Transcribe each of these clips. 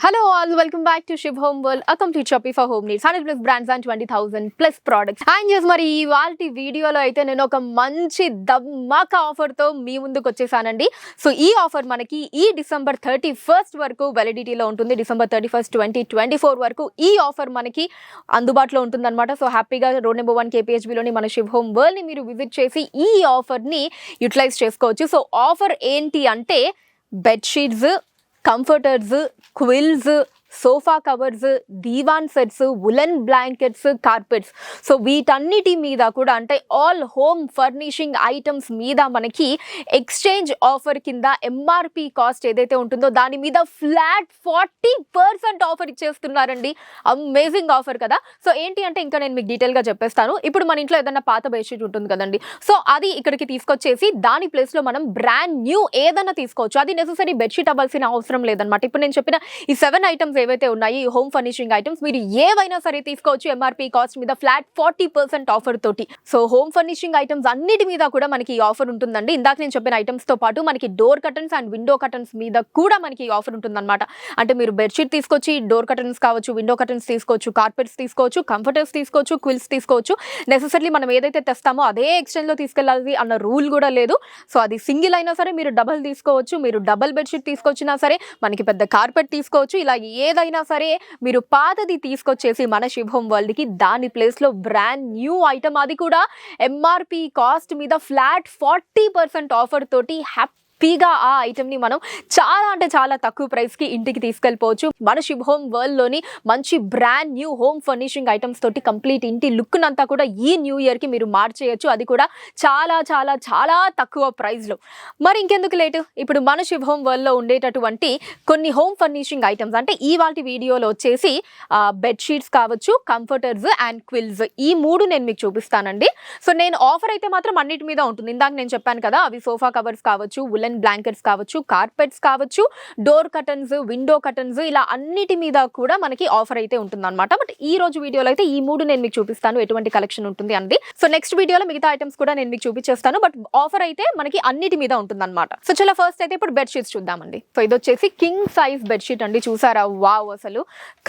Hello all, welcome back to Shiv Home World, a complete shopping for home needs. 100 plus brands and 20,000 plus products. And yes, మరి ఇవాల్టి వీడియోలో అయితే నేను ఒక మంచి దమ్మాక ఆఫర్ తో మీ ముందుకు వచ్చేసానండి. సో ఈ ఆఫర్ మనకి ఈ డిసెంబర్ 31st వరకు వ్యాలిడిటీలో ఉంటుంది. డిసెంబర్ 31st 2024 వరకు ఈ ఆఫర్ మనకి అందుబాటులో ఉంటుందన్నమాట. సో హ్యాపీగా రోడ్ నెంబర్ 1 KPHB లోని మన శివ్ హోమ్ వరల్డ్ ని మీరు విజిట్ చేసి ఈ ఆఫర్ ని యూటిలైజ్ చేసుకోవచ్చు. సో ఆఫర్ ఏంటి అంటే bedsheets, comforters, quills, sofa covers, Dewan sets, woollen blankets, carpets. So వీటన్నిటి మీద కూడా అంటే ఆల్ హోమ్ ఫర్నిషింగ్ ఐటమ్స్ మీద మనకి ఎక్స్చేంజ్ ఆఫర్ కింద ఎంఆర్పి కాస్ట్ ఏదైతే ఉంటుందో దాని మీద ఫ్లాట్ 40% ఆఫర్ ఇచ్చేస్తున్నారండి. అమేజింగ్ ఆఫర్ కదా. సో ఏంటి అంటే ఇంకా నేను మీకు డీటెయిల్గా చెప్పేస్తాను. ఇప్పుడు మన ఇంట్లో ఏదైనా పాత బెడ్షీట్ ఉంటుంది కదండి, సో అది ఇక్కడికి తీసుకొచ్చేసి దాని ప్లేస్లో మనం బ్రాండ్ న్యూ ఏదైనా తీసుకోవచ్చు. అది నెసెసరీ బెడ్షీట్ అవ్వాల్సిన అవసరం లేదనమాట. ఇప్పుడు నేను చెప్పిన ఈ 7 ఐటమ్స్ ఏవైతే ఉన్నాయి హోమ్ ఫర్నిషింగ్ ఐటమ్స్ మీరు ఏవైనా సరే తీసుకోవచ్చు ఎంఆర్పి కాస్ట్ మీద ఫ్లాట్ 40% ఆఫర్ తోటి. సో హోమ్ ఫర్నిషింగ్ ఐటమ్స్ అన్నిటి మీద కూడా మనకి ఈ ఆఫర్ ఉంటుందండి. ఇందాక నేను చెప్పిన ఐటమ్స్ తో పాటు మనకి door curtains and window curtains మీద కూడా మనకి ఈ ఆఫర్ ఉంటుందన్నమాట. అంటే మీరు బెడ్షీట్ తీసుకొచ్చి డోర్ కర్టన్స్ కావచ్చు, విండో కర్టన్స్ తీసుకోవచ్చు, కార్పెట్స్ తీసుకోవచ్చు, కంఫర్టర్స్ తీసుకోవచ్చు, క్విల్స్ తీసుకోవచ్చు. నెసెసరీ మనం ఏదైతే తెస్తామో అదే ఎక్స్చేంజ్ లో తీసుకెళ్ళాలి అన్న రూల్ కూడా లేదు. సో అది సింగిల్ అయినా సరే మీరు డబల్ తీసుకోవచ్చు, మీరు డబల్ బెడ్షీట్ తీసుకొచ్చినా సరే, మనకి పెద్ద కార్పెట్ తీసుకోవచ్చు. ఇలా ఏదైనా సరే మీరు పాతది తీసుకొచ్చేసి మన శివ్ హోమ్ వరల్డ్ కి దాని ప్లేస్ లో బ్రాండ్ న్యూ ఐటమ్, అది కూడా ఎంఆర్పి కాస్ట్ మీద ఫ్లాట్ 40% ఆఫర్ తోటి హ్యాపీగా ఆ ఐటమ్ని మనం చాలా అంటే చాలా తక్కువ ప్రైస్కి ఇంటికి తీసుకెళ్ళిపోవచ్చు. మన శివ్ హోమ్ వరల్డ్లోని మంచి brand new home furnishing items తోటి కంప్లీట్ ఇంటి లుక్నంతా కూడా ఈ న్యూ ఇయర్కి మీరు మార్చేయచ్చు. అది కూడా చాలా చాలా చాలా తక్కువ ప్రైస్లో. మరి ఇంకెందుకు లేటు, ఇప్పుడు మన శివ్ హోమ్ వరల్డ్లో ఉండేటటువంటి కొన్ని హోమ్ ఫర్నిషింగ్ ఐటమ్స్ అంటే ఇవాల్టి వీడియోలో వచ్చేసి బెడ్షీట్స్ కావచ్చు, కంఫర్టర్స్ అండ్ క్విల్స్, ఈ 3 నేను మీకు చూపిస్తానండి. సో నేను ఆఫర్ అయితే మాత్రం అన్నిటి మీద ఉంటుంది. ఇందాక నేను చెప్పాను కదా, అవి సోఫా కవర్స్ కావచ్చు, వులెన్ బ్లాంకెట్స్ కావచ్చు, కార్పెట్స్ కావచ్చు, డోర్ కర్టన్స్, విండో కర్టన్స్, ఇలా అన్నిటి మీద కూడా మనకి ఆఫర్ అయితే ఉంటుంది అనమాట. బట్ ఈ రోజు వీడియోలో అయితే ఈ 3 నేను మీకు చూపిస్తాను ఎటువంటి కలెక్షన్ ఉంటుంది అండి. సో నెక్స్ట్ వీడియోలో మిగతా ఐటమ్స్ కూడా నేను మీకు చూపించేస్తాను. బట్ ఆఫర్ అయితే మనకి అన్నిటి మీద ఉంటుంది అనమాట. సో చాలా ఫస్ట్ అయితే ఇప్పుడు బెడ్షీట్స్ చూద్దామండి. సో ఇది వచ్చేసి కింగ్ సైజ్ బెడ్షీట్ అండి. చూసారా, వావ్, అసలు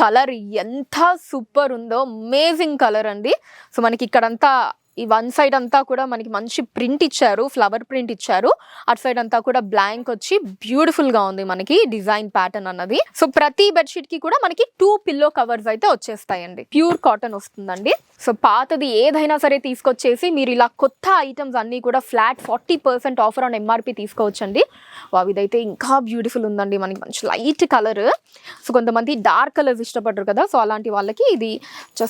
కలర్ ఎంత సూపర్ ఉందో, అమేజింగ్ కలర్ అండి. సో మనకి ఇక్కడంతా ఈ వన్ సైడ్ అంతా కూడా మనకి మంచి ప్రింట్ ఇచ్చారు, ఫ్లవర్ ప్రింట్ ఇచ్చారు. అటు సైడ్ అంతా కూడా బ్లాంక్ వచ్చి బ్యూటిఫుల్ గా ఉంది మనకి డిజైన్ ప్యాటర్న్ అన్నది. సో ప్రతి బెడ్షీట్ కి కూడా మనకి 2 పిల్లో కవర్స్ అయితే వచ్చేస్తాయండి. ప్యూర్ కాటన్ వస్తుందండి. సో పాతది ఏదైనా సరే తీసుకొచ్చేసి మీరు ఇలా కొత్త ఐటమ్స్ అన్ని కూడా ఫ్లాట్ 40% ఆఫర్ ఆన్ ఎంఆర్పి తీసుకోవచ్చండి. ఇదైతే ఇంకా బ్యూటిఫుల్ ఉందండి, మనకి మంచి లైట్ కలర్. సో కొంతమంది డార్క్ కలర్స్ ఇష్టపడరు కదా, సో అలాంటి వాళ్ళకి ఇది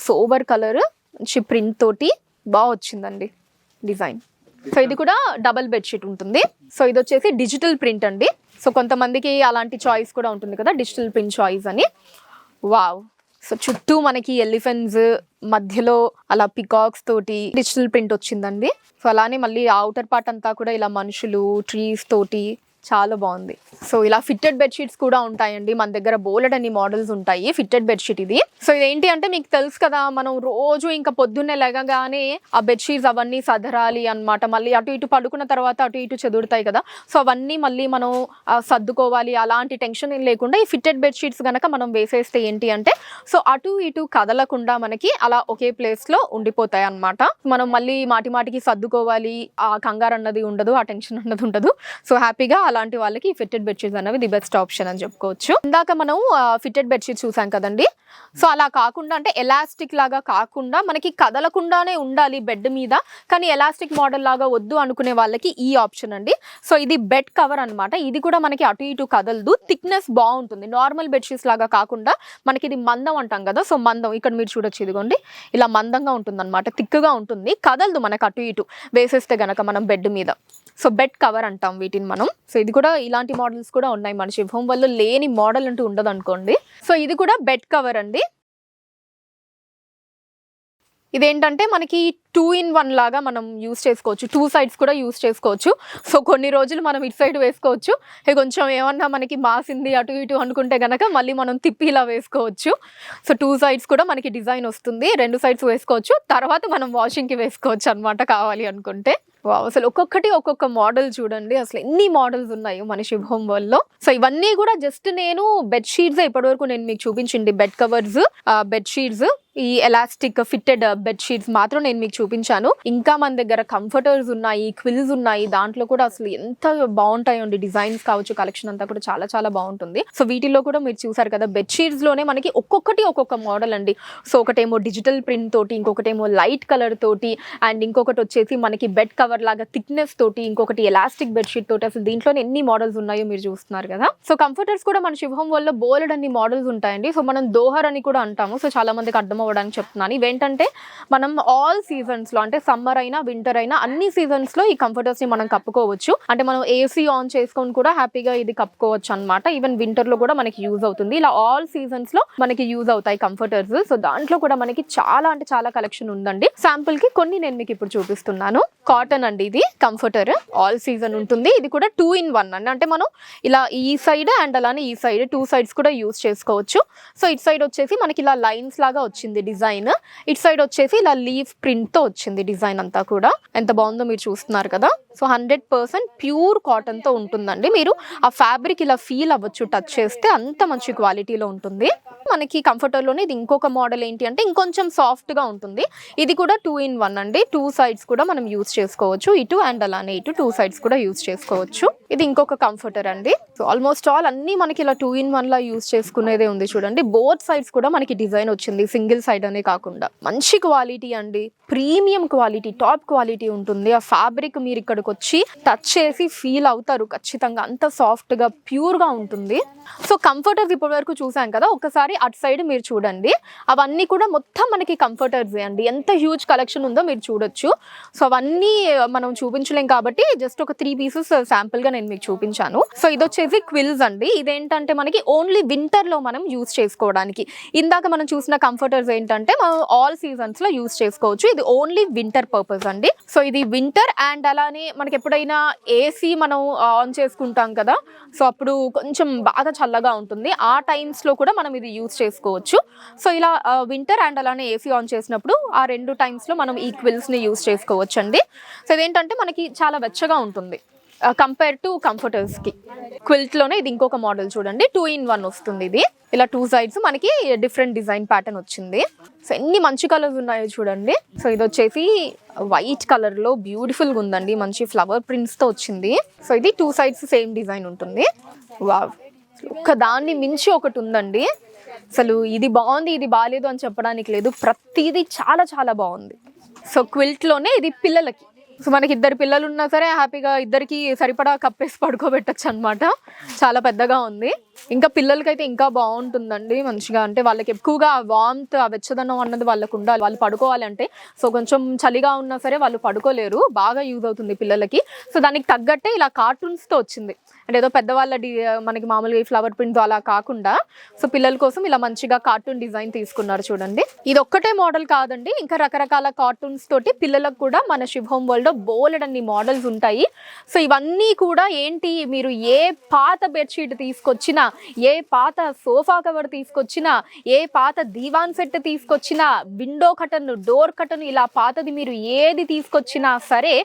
సోబర్ కలర్, మంచి ప్రింట్ తోటి బాగా వచ్చిందండి డిజైన్. సో ఇది కూడా డబల్ బెడ్షీట్ ఉంటుంది. సో ఇది వచ్చేసి డిజిటల్ ప్రింట్ అండి. సో కొంతమందికి అలాంటి చాయిస్ కూడా ఉంటుంది కదా, డిజిటల్ ప్రింట్ చాయిస్ అని. వావ్. సో చుట్టూ మనకి ఎలిఫెంట్స్, మధ్యలో అలా పికాక్స్ తోటి డిజిటల్ ప్రింట్ వచ్చిందండి. సో అలానే మళ్ళీ అవుటర్ పార్ట్ అంతా కూడా ఇలా మనుషులు, ట్రీస్ తోటి చాలా బాగుంది. సో ఇలా ఫిట్టెడ్ బెడ్షీట్స్ కూడా ఉంటాయండి మన దగ్గర. బోలెడ్ అన్ని మోడల్స్ ఉంటాయి ఫిట్టెడ్ బెడ్షీట్ ఇది. సో ఇదేంటి అంటే మీకు తెలుసు కదా, మనం రోజు ఇంకా పొద్దున్నే లేగగానే ఆ బెడ్షీట్స్ అవన్నీ సదరాలి అనమాట. మళ్ళీ అటు ఇటు పడుకున్న తర్వాత అటు ఇటు చెదురుతాయి కదా, సో అవన్నీ మళ్ళీ మనం సర్దుకోవాలి. అలాంటి టెన్షన్ ఏం లేకుండా ఈ ఫిట్టెడ్ బెడ్షీట్స్ కనుక మనం వేసేస్తే ఏంటి అంటే సో అటు ఇటు కదలకుండా మనకి అలా ఒకే ప్లేస్లో ఉండిపోతాయి అనమాట. మనం మళ్ళీ మాటి మాటికి సర్దుకోవాలి, ఆ కంగారు అన్నది ఉండదు, ఆ టెన్షన్ అన్నది ఉండదు. సో హ్యాపీగా అలాంటి వాళ్ళకి ఫిట్టెడ్ బెడ్షీట్స్ అనేవి ది బెస్ట్ ఆప్షన్ అని చెప్పుకోవచ్చు. ఇందాక మనం ఫిట్టెడ్ బెడ్షీట్స్ చూసాం కదండి. సో అలా కాకుండా అంటే ఎలాస్టిక్ లాగా కాకుండా మనకి కదలకుండానే ఉండాలి బెడ్ మీద, కానీ ఎలాస్టిక్ మోడల్ లాగా వద్దు అనుకునే వాళ్ళకి ఈ ఆప్షన్ అండి. సో ఇది బెడ్ కవర్ అనమాట. ఇది కూడా మనకి అటు ఇటు కదలదు, థిక్నెస్ బాగుంటుంది. నార్మల్ బెడ్షీట్స్ లాగా కాకుండా మనకి ఇది మందం అంటాం కదా, సో మందం ఇక్కడ మీరు చూడొచ్చు, ఇదిగోండి ఇలా మందంగా ఉంటుంది అనమాట, థిక్గా ఉంటుంది, కదలదు మనకు అటు ఇటు వేసేస్తే గనక మనం బెడ్ మీద. సో బెడ్ కవర్ అంటాం వీటిని మనం. సో ఇది కూడా ఇలాంటి మోడల్స్ కూడా ఉన్నాయి మన శివ్ హోమ్ వల్ల, లేని మోడల్ అంటూ ఉండదు అనుకోండి. సో ఇది కూడా బెడ్ కవర్ అండి. ఇదేంటంటే మనకి 2 in 1 లాగా మనం యూస్ చేసుకోవచ్చు, 2 sides కూడా యూస్ చేసుకోవచ్చు. సో కొన్ని రోజులు మనం ఇటు సైడ్ వేసుకోవచ్చు, కొంచెం ఏమన్నా మనకి మాసింది అటు ఇటు అనుకుంటే కనుక మళ్ళీ మనం తిప్పి ఇలా వేసుకోవచ్చు. సో 2 sides కూడా మనకి డిజైన్ వస్తుంది, 2 sides వేసుకోవచ్చు. తర్వాత మనం వాషింగ్కి వేసుకోవచ్చు అనమాట కావాలి అనుకుంటే. వావ్! అసలు ఒక్కొక్కటి ఒక్కొక్క మోడల్ చూడండి. అసలు ఎన్ని మోడల్స్ ఉన్నాయో మన శుభం వరల్డ్‌లో. సో ఇవన్నీ కూడా జస్ట్ నేను బెడ్ షీట్సే ఇప్పటివరకు నేను మీకు చూపించింది. బెడ్ కవర్స్, బెడ్ షీట్స్, ఈ ఎలాస్టిక్ ఫిట్టెడ్ బెడ్ షీట్స్ మాత్రం నేను మీకు చూపించాను. ఇంకా మన దగ్గర కంఫర్టర్స్ ఉన్నాయి, క్విల్స్ ఉన్నాయి. దాంట్లో కూడా అసలు ఎంత బాగుంటాయండి, డిజైన్స్ కావచ్చు, కలెక్షన్ అంతా కూడా చాలా చాలా బాగుంటుంది. సో వీటిల్లో కూడా మీరు చూసారు కదా, బెడ్ షీట్స్ లోనే మనకి ఒక్కొక్కటి ఒక్కొక్క మోడల్ అండి. సో ఒకటేమో డిజిటల్ ప్రింట్ తోటి, ఇంకొకటేమో లైట్ కలర్ తోటి, అండ్ ఇంకొకటి వచ్చేసి మనకి బెడ్ కవర్ లాగా థిక్నెస్ తోటి, ఇంకొకటి ఎలాస్టిక్ బెడ్ షీట్ తోటి. అసలు దీంట్లోనే ఎన్ని మోడల్స్ ఉన్నాయో మీరు చూస్తున్నారు కదా. సో కంఫర్టర్స్ కూడా మన శుభం వల్ల బోలెడ్ అన్ని మోడల్స్ ఉంటాయండి. సో మనం దోహర్ అని కూడా అంటాము. సో చాలా మందికి అర్థం అవ్వడానికి చెప్తున్నాను. ఇవేంటంటే మనం ఆల్ సీజన్స్ లో, అంటే సమ్మర్ అయినా వింటర్ అయినా అన్ని సీజన్స్ లో ఈ కంఫర్టర్స్ ని మనం కప్పుకోవచ్చు. అంటే మనం ఏసీ ఆన్ చేసుకొని కూడా హ్యాపీగా ఇది కప్పుకోవచ్చు అన్నమాట. ఈవెన్ వింటర్ లో కూడా మనకి యూజ్ అవుతుంది. ఇలా ఆల్ సీజన్స్ లో మనకి యూజ్ అవుతాయి కంఫర్టర్స్. సో దాంట్లో కూడా మనకి చాలా అంటే చాలా కలెక్షన్ ఉందండి. శాంపుల్ కి కొన్ని నేను మీకు ఇప్పుడు చూపిస్తున్నాను. కాటన్ అండి, ఇది కంఫర్టర్ ఆల్ సీజన్ ఉంటుంది. ఇది కూడా 2 in 1 అండి. అంటే మనం ఇలా ఈ సైడ్ అండ్ అలానే ఈ సైడ్ 2 sides కూడా యూజ్ చేసుకోవచ్చు. సో ఇటు సైడ్ వచ్చేసి మనకి ఇలా లైన్స్ లాగా వచ్చింది డిజైన్, ఇటు సైడ్ వచ్చేసి ఇలా లీఫ్ ప్రింట్ తో వచ్చింది డిజైన్ అంతా కూడా. ఎంత బాగుందో మీరు చూస్తున్నారు కదా. సో 100% ప్యూర్ కాటన్ తో ఉంటుందండి. మీరు ఆ ఫ్యాబ్రిక్ ఇలా ఫీల్ అవ్వచ్చు టచ్ చేస్తే, అంత మంచి క్వాలిటీలో ఉంటుంది. మనకి కంఫర్టర్ లోనే ఇది ఇంకొక మోడల్ ఏంటి అంటే ఇంకొంచెం సాఫ్ట్ గా ఉంటుంది. ఇది కూడా 2 in 1 అండి. 2 sides కూడా మనం యూజ్ చేసుకోవచ్చు, ఇటు అండ్ అలానే ఇటు 2 sides కూడా యూజ్ చేసుకోవచ్చు. ఇది ఇంకొక కంఫర్టర్ అండి. సో ఆల్మోస్ట్ ఆల్ అన్ని మనకి ఇలా 2 in 1 లా యూజ్ చేసుకునేదే ఉంది చూడండి. బోత్ సైడ్స్ కూడా మనకి డిజైన్ వచ్చింది, సింగిల్ సైడ్ అనే కాకుండా. మంచి క్వాలిటీ అండి, ప్రీమియం క్వాలిటీ, టాప్ క్వాలిటీ ఉంటుంది. ఆ ఫ్యాబ్రిక్ మీరు ఇక్కడికి వచ్చి టచ్ చేసి ఫీల్ అవుతారు ఖచ్చితంగా. అంత సాఫ్ట్ గా ప్యూర్ గా ఉంటుంది. సో కంఫర్టర్స్ ఇప్పటి వరకు చూసాం కదా, ఒకసారి అటు సైడ్ మీరు చూడండి. అవన్నీ కూడా మొత్తం మనకి కంఫర్టర్స్ అండి. ఎంత హ్యూజ్ కలెక్షన్ ఉందో మీరు చూడొచ్చు. సో అవన్నీ మనం చూపించలేం కాబట్టి జస్ట్ ఒక 3 pieces శాంపుల్ గా నేను మీకు చూపించాను. సో ఇది వచ్చేసి క్విల్స్ అండి. ఇదేంటంటే మనకి ఓన్లీ వింటర్ లో మనం యూజ్ చేసుకోవడానికి. ఇందాక మనం చూసిన కంఫర్టర్స్ ఏంటంటే మనం ఆల్ సీజన్స్ లో యూజ్ చేసుకోవచ్చు. ఇది ఓన్లీ వింటర్ పర్పస్ అండి. సో ఇది వింటర్ అండ్ అలానే మనకి ఎప్పుడైనా ఏసీ మనం ఆన్ చేసుకుంటాం కదా, సో అప్పుడు కొంచెం బాగా చల్లగా ఉంటుంది. ఆ టైమ్స్ లో కూడా మనం ఇది యూజ్ చేసుకోవచ్చు. సో ఇలా వింటర్ అండ్ అలానే ఏసీ ఆన్ చేసినప్పుడు ఆ 2 times లో మనం ఈ క్విల్స్ ని యూజ్ చేసుకోవచ్చు అండి. సో ఇదేంటంటే మనకి చాలా వెచ్చగా ఉంటుంది కంపేర్ టు కంఫర్టర్స్ కి. క్విల్ట్ లోనే ఇది ఇంకొక మోడల్ చూడండి, 2 in 1 వస్తుంది. ఇది ఇలా 2 sides మనకి డిఫరెంట్ డిజైన్ ప్యాటర్న్ వచ్చింది. సో ఎన్ని మంచి కలర్స్ ఉన్నాయో చూడండి. సో ఇది వచ్చేసి వైట్ కలర్ లో బ్యూటిఫుల్ గా ఉందండి, మంచి ఫ్లవర్ ప్రింట్స్ తో వచ్చింది. సో ఇది 2 sides సేమ్ డిజైన్ ఉంటుంది. వావ్, ఒక్క దాన్ని మించి ఒకటి ఉందండి. అసలు ఇది బాగుంది ఇది బాగాలేదు అని చెప్పడానికి లేదు, ప్రతిదీ చాలా చాలా బాగుంది. సో క్విల్ట్ లోనే ఇది పిల్లలకి. సో మనకి 2 పిల్లలు ఉన్నా సరే హ్యాపీగా ఇద్దరికి సరిపడా కప్పేసి పడుకోబెట్టచ్చు అనమాట. చాలా పెద్దగా ఉంది. ఇంకా పిల్లలకైతే ఇంకా బాగుంటుందండి మంచిగా. అంటే వాళ్ళకి ఎక్కువగా వామ్త్, ఆ వెచ్చదనం అన్నది వాళ్ళకు ఉండాలి. వాళ్ళు పడుకోవాలంటే సో కొంచెం చలిగా ఉన్నా సరే వాళ్ళు పడుకోలేరు. బాగా యూజ్ అవుతుంది పిల్లలకి. సో దానికి తగ్గట్టే ఇలా కార్టూన్స్ తో వచ్చింది. అంటే ఏదో పెద్దవాళ్ళ మనకి మామూలుగా ఈ ఫ్లవర్ ప్రింట్ అలా కాకుండా సో పిల్లల కోసం ఇలా మంచిగా కార్టూన్ డిజైన్ తీసుకున్నారు చూడండి. ఇది ఒక్కటే మోడల్ కాదండి, ఇంకా రకరకాల కార్టూన్స్ తోటి పిల్లలకు కూడా మన శుభ హోమ్ వరల్డ్ లో బోలెడన్ని మోడల్స్ ఉంటాయి. సో ఇవన్నీ కూడా ఏంటి, మీరు ఏ పాత బెడ్షీట్ తీసుకొచ్చినా, ఏ పాత సోఫా కవర్ తీసుకొచ్చినా, ఏ పాత దీవాన్ సెట్ తీసుకొచ్చినా, విండో కటన్, డోర్ కటన్, ఇలా పాతది మీరు ఏది తీసుకొచ్చినా సరే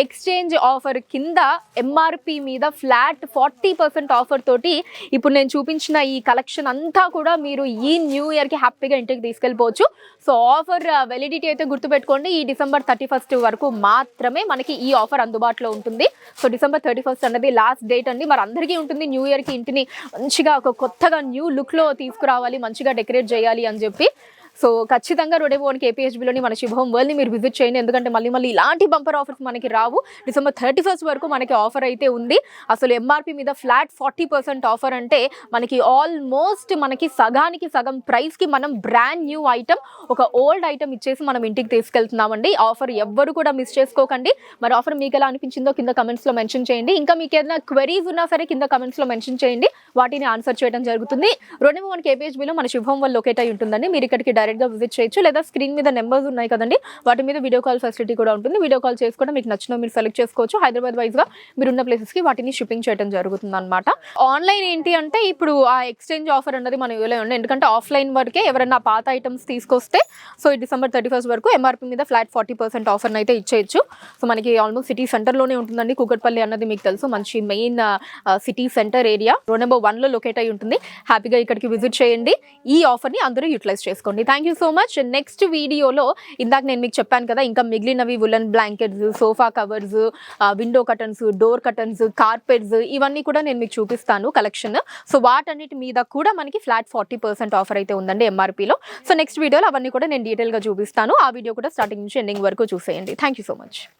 ఎక్స్చేంజ్ ఆఫర్ కింద ఎంఆర్పి మీద ఫ్లాట్ 40% ఆఫర్ తోటి ఇప్పుడు నేను చూపించిన ఈ కలెక్షన్ అంతా కూడా మీరు ఈ న్యూ ఇయర్కి హ్యాపీగా ఇంటికి తీసుకెళ్ళిపోవచ్చు. సో ఆఫర్ వెలిడిటీ అయితే గుర్తుపెట్టుకోండి, ఈ December 31st వరకు మాత్రమే మనకి ఈ ఆఫర్ అందుబాటులో ఉంటుంది. సో December 31st అనేది లాస్ట్ డేట్ అండి. మరి అందరికీ ఉంటుంది న్యూ ఇయర్కి ఇంటిని మంచిగా ఒక కొత్తగా న్యూ లుక్లో తీసుకురావాలి, మంచిగా డెకరేట్ చేయాలి అని చెప్పి. సో ఖచ్చితంగా రోడేబోన్ కేపీహెచ్బీలోని మన శుభ హోమ్ వరల్డ్ని మీరు విజిట్ చేయండి. ఎందుకంటే మళ్ళీ ఇలాంటి బంపర్ ఆఫర్స్ మనకి రావు. December 31st వరకు మనకి ఆఫర్ అయితే ఉంది. అసలు ఎంఆర్పి మీద ఫ్లాట్ 40% ఆఫర్ అంటే మనకి ఆల్మోస్ట్ మనకి సగానికి సగం ప్రైస్కి మనం బ్రాండ్ న్యూ ఐటమ్, ఒక ఓల్డ్ ఐటమ్ ఇచ్చేసి మనం ఇంటికి తీసుకెళ్తున్నామండి. ఆఫర్ ఎవ్వరు కూడా మిస్ చేసుకోకండి. మరి ఆఫర్ మీకు ఎలా అనిపించిందో కింద కమెంట్స్లో మెన్షన్ చేయండి. ఇంకా మీకు ఏదైనా క్వెరీస్ ఉన్నా సరే కింద కమెంట్స్లో మెన్షన్ చేయండి, వాటిని ఆన్సర్ చేయడం జరుగుతుంది. రోడేబోన్ కేపీహెచ్బీలో మన శుభ హోమ్ వరల్డ్ లొకేట్ అయి ఉంటుందండి. మీరు ఇక్కడికి డైరెక్ట్గా విజిట్ చేయొచ్చు, లేదా స్క్రీన్ మీద నెంబర్స్ ఉన్నాయి కదండి, వాటి మీద వీడియో కాల్ ఫెసిలిటీ కూడా ఉంటుంది. వీడియో కాల్ చేసి కూడా మీకు నచ్చిన మీరు సెలెక్ట్ చేసుకోవచ్చు. హైదరాబాద్ వైజ్గా మీరున్న ప్లేసెస్కి వాటిని షిప్పింగ్ చేయడం జరుగుతుంది అనమాట. ఆన్లైన్ ఏంటి అంటే ఇప్పుడు ఆ ఎక్స్చేంజ్ ఆఫర్ అన్నది మనం ఇవ్వలేము, ఎందుకంటే ఆఫ్లైన్ వరకే ఎవరైనా పాత ఐటమ్స్ తీసుకొస్తే సో ఈ December 31st వరకు ఎంఆర్పీ మీద ఫ్లాట్ 40% ఆఫర్ని అయితే ఇచ్చేయచ్చు. సో మనకి ఆల్మోస్ట్ సిటీ సెంటర్లోనే ఉంటుందండి. కూకట్పల్లి అన్నది మీకు తెలుసు, మంచి main city centre area, road number 1లో లొకేట్ అయి ఉంటుంది. హ్యాపీగా ఇక్కడికి విజిట్ చేయండి, ఈ ఆఫర్ని అందరూ యూటిలైజ్ చేసుకోండి. Thank you so much. Next వీడియోలో ఇందాక నేను మీకు చెప్పాను కదా, ఇంకా మిగిలినవి woollen blankets, sofa covers, window curtains, door curtains, carpets, ఇవన్నీ కూడా నేను మీకు చూపిస్తాను కలెక్షన్. సో వాటన్నిటి మీద కూడా మనకి ఫ్లాట్ 40% ఆఫర్ అయితే ఉందండి ఎంఆర్పీలో. సో నెక్స్ట్ వీడియోలో అవన్నీ కూడా నేను డీటెయిల్గా చూపిస్తాను. ఆ వీడియో కూడా స్టార్టింగ్ నుంచి ఎండింగ్ వరకు చూసేయండి. Thank you so much.